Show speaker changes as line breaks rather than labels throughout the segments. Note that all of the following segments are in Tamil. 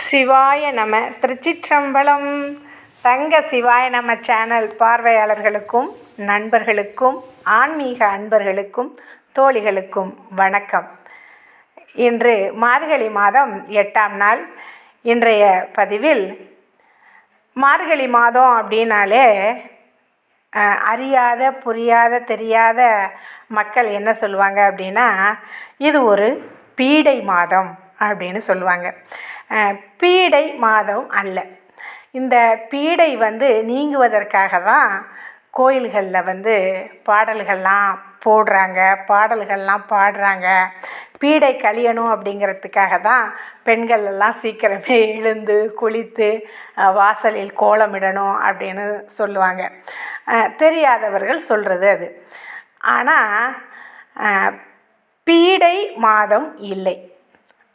சிவாய நம. திருச்சிற்றம்பலம். தங்க சிவாய நம சேனல் பார்வையாளர்களுக்கும் நண்பர்களுக்கும் ஆன்மீக அன்பர்களுக்கும் தோழிகளுக்கும் வணக்கம். இன்று மார்கழி மாதம் 8ஆம் நாள். இன்றைய பதிவில் மார்கழி மாதம் அப்படின்னாலே அறியாத புரியாத தெரியாத மக்கள் என்ன சொல்லுவாங்க அப்படின்னா, இது ஒரு பீடை மாதம் அப்படின்னு சொல்லுவாங்க. பீடை மாதம் அல்ல. இந்த பீடை நீங்குவதற்காக தான் கோயில்களில் பாடல்கள்லாம் போடுறாங்க, பாடல்கள்லாம் பாடுறாங்க. பீடை கழியணும் அப்படிங்கிறதுக்காக தான் பெண்கள் எல்லாம் சீக்கிரமே எழுந்து குளித்து வாசலில் கோலமிடணும் அப்படின்னு சொல்லுவாங்க. தெரியாதவர்கள் சொல்கிறது அது. ஆனால் பீடை மாதம் இல்லை,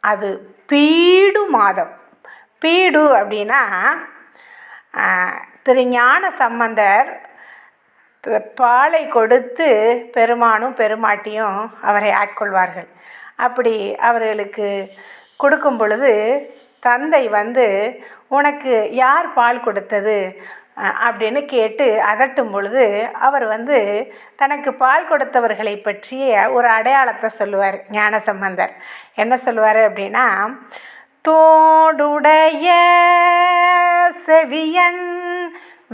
அது பீடு மாதம். பீடு அப்படின்னா திருஞான சம்பந்தர் பாலை கொடுத்து பெருமானும் பெருமாட்டியும் அவரை ஆட்கொள்வார்கள். அப்படி அவர்களுக்கு கொடுக்கும் பொழுது தந்தை உனக்கு யார் பால் கொடுத்தது அப்படின்னு கேட்டு அதட்டும் பொழுது அவர் தனக்கு பால் கொடுத்தவர்களை பற்றிய ஒரு அடையாளத்தை சொல்லுவார். ஞானசம்பந்தர் என்ன சொல்லுவார் அப்படின்னா, தோடுடைய செவியன்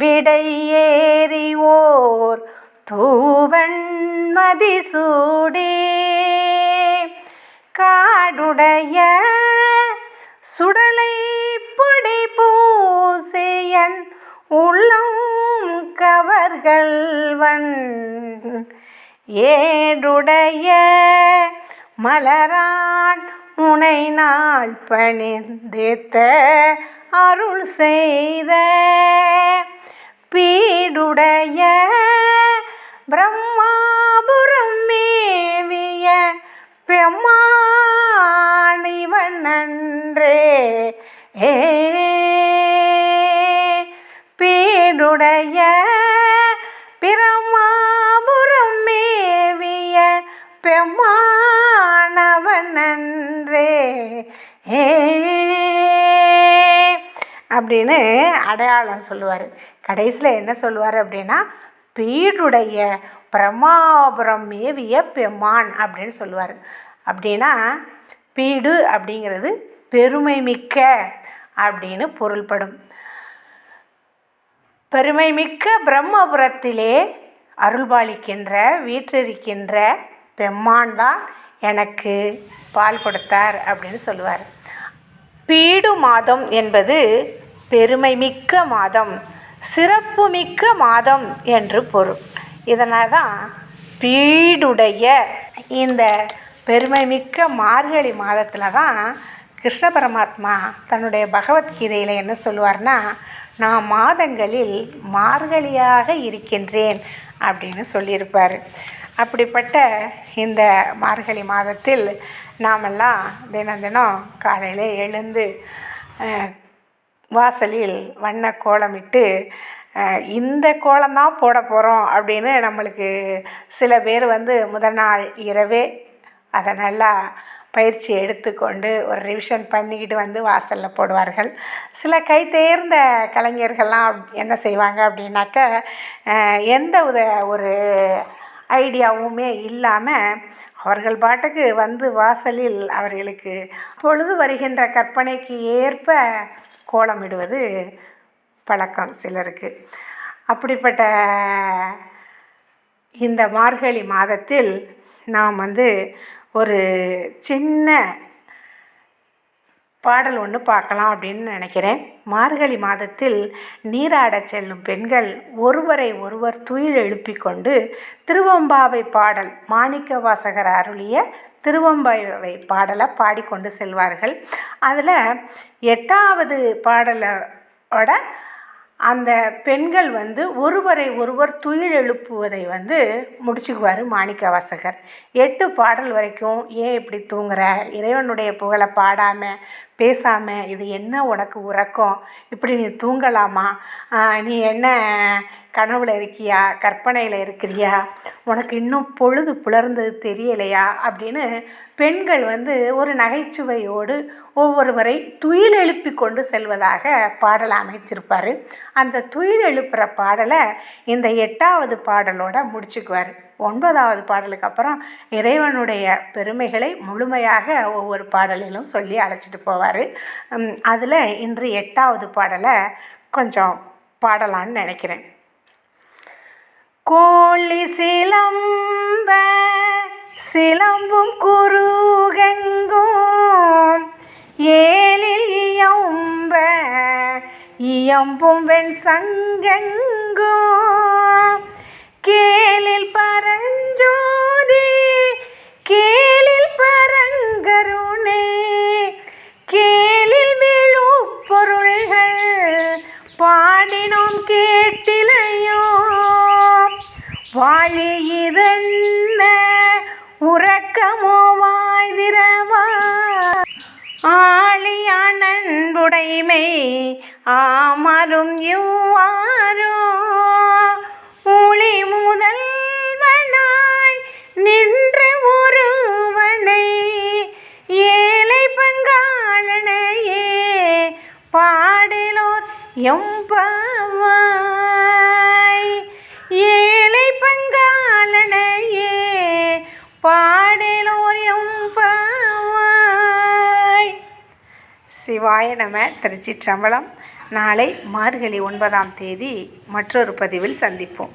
விடை ஏறிவோர் தூவன் மதிசூடே, காடுடைய சுடலை பொடி பூசையன் உள்ளம் கவர்கள்வன், ஏடுடைய மலரான் முனை நாள் பணிந்தேத்த அருள் செய்த, பீடுடைய பிரம்மாபுரம் மேவிய பெம்மானிவன் நன்றே, பீடுடைய பிரம்மாபுரம் மேவிய பெம்மானவன் நன்றே அப்படின்னு அடையாளம் சொல்லுவார். கடைசியில் என்ன சொல்லுவார் அப்படின்னா, பீடுடைய பிரம்மாபுரம் மேவிய பெம்மான் அப்படின்னு சொல்லுவார். அப்படின்னா பீடு அப்படிங்கிறது பெருமை மிக்க அப்படின்னு பொருள்படும். பெருமை மிக்க பிரம்மபுரத்திலே அருள்பாலிக்கின்ற வீற்றிருக்கின்ற பெம்மான் தான் எனக்கு பால் கொடுத்தார் அப்படின்னு சொல்லுவார். பீடு மாதம் என்பது பெருமை மிக்க மாதம், சிறப்பு மிக்க மாதம் என்று பொருள். இதனால் தான் பீடுடைய இந்த பெருமை மிக்க மார்கழி மாதத்தில் தான் கிருஷ்ண பரமாத்மா தன்னுடைய பகவத்கீதையில் என்ன சொல்லுவார்னா, நான் மாதங்களில் மார்கழியாக இருக்கின்றேன் அப்படின்னு சொல்லியிருப்பார். அப்படிப்பட்ட இந்த மார்கழி மாதத்தில் நாமெல்லாம் தினம் தினம் காலையில் எழுந்து வாசலில் வண்ண கோலமிட்டு இந்த கோலம்தான் போட போகிறோம் அப்படின்னு நம்மளுக்கு சில பேர் முதல் நாள் இரவே அதை நல்லா பயிற்சி எடுத்துக்கொண்டு ஒரு ரிவிஷன் பண்ணிக்கிட்டு வாசலில் போடுவார்கள். சில கை தேர்ந்த கலைஞர்கள்லாம் என்ன செய்வாங்க அப்படின்னாக்க, எந்த ஒரு ஐடியாவுமே இல்லாமல் அவர்கள் பாட்டுக்கு வாசலில் அவர்களுக்கு பொழுது வருகின்ற கற்பனைக்கு ஏற்ப கோலமிடுவது பழக்கம் சிலருக்கு. அப்படிப்பட்ட இந்த மார்கழி மாதத்தில் நாம் ஒரு சின்ன பாடல் ஒன்று பார்க்கலாம் அப்படின்னு நினைக்கிறேன். மார்கழி மாதத்தில் நீராடச் செல்லும் பெண்கள் ஒருவரை ஒருவர் துயில் எழுப்பி கொண்டு திருவெம்பாவை பாடல், மாணிக்க வாசகர் அருளிய திருவெம்பாவை பாடலை பாடிக்கொண்டு செல்வார்கள். அதில் 8வது பாடலோட அந்த பெண்கள் ஒருவரை ஒருவர் துயில் எழுப்புவதை முடிச்சுக்குவார் மாணிக்க வாசகர். 8 பாடல் வரைக்கும் ஏன் இப்படி தூங்குற, இறைவனுடைய புகழை பாடாமல் பேசாமல் இது என்ன உனக்கு உறக்கம், இப்படி நீ தூங்கலாமா, நீ என்ன கனவுல இருக்கியா, கற்பனையில் இருக்கிறியா, உனக்கு இன்னும் பொழுது புலர்ந்தது தெரியலையா அப்படின்னு பெண்கள் ஒரு நகைச்சுவையோடு ஒவ்வொருவரை துயில் எழுப்பி கொண்டு செல்வதாக பாடலை அமைச்சிருப்பார். அந்த துயில் எழுப்புகிற பாடலை இந்த 8வது பாடலோட முடிச்சுக்குவார். 9வது பாடலுக்கு அப்புறம் இறைவனுடைய பெருமைகளை முழுமையாக ஒவ்வொரு பாடலிலும் சொல்லி அழைச்சிட்டு போவார். அதில் இன்று 8வது பாடலை கொஞ்சம் பாடலான்னு நினைக்கிறேன். கோழி சிலம்ப சிலம்பும் குருகெங்கும் ஏழில் இயம்ப இயம்பும் வெண் சங்கெங்கும் கேளில் பரஞ்சோதி கேளில் பரங்கருணை கேளில் விழு பொருள்கள் பாடினோம் கேட்டிலையோ வாழி இதென்ன உறக்கமோ வாய்திரவா ஆழியான் அன்புடைமை ஆமரும் இவ்வாரோ ஒளி முதல்வனாய் நின்ற ஒருவனை ஏழை பங்காளனையே பாடிலோர் எம்பவாய் ஏழை பங்காளனையே பாடிலோர் எம்பவாய். சிவாய நம. திருச்சிற்றம்பலம். நாளை மார்கழி 9ஆம் தேதி மற்றொரு பதிவில் சந்திப்போம்.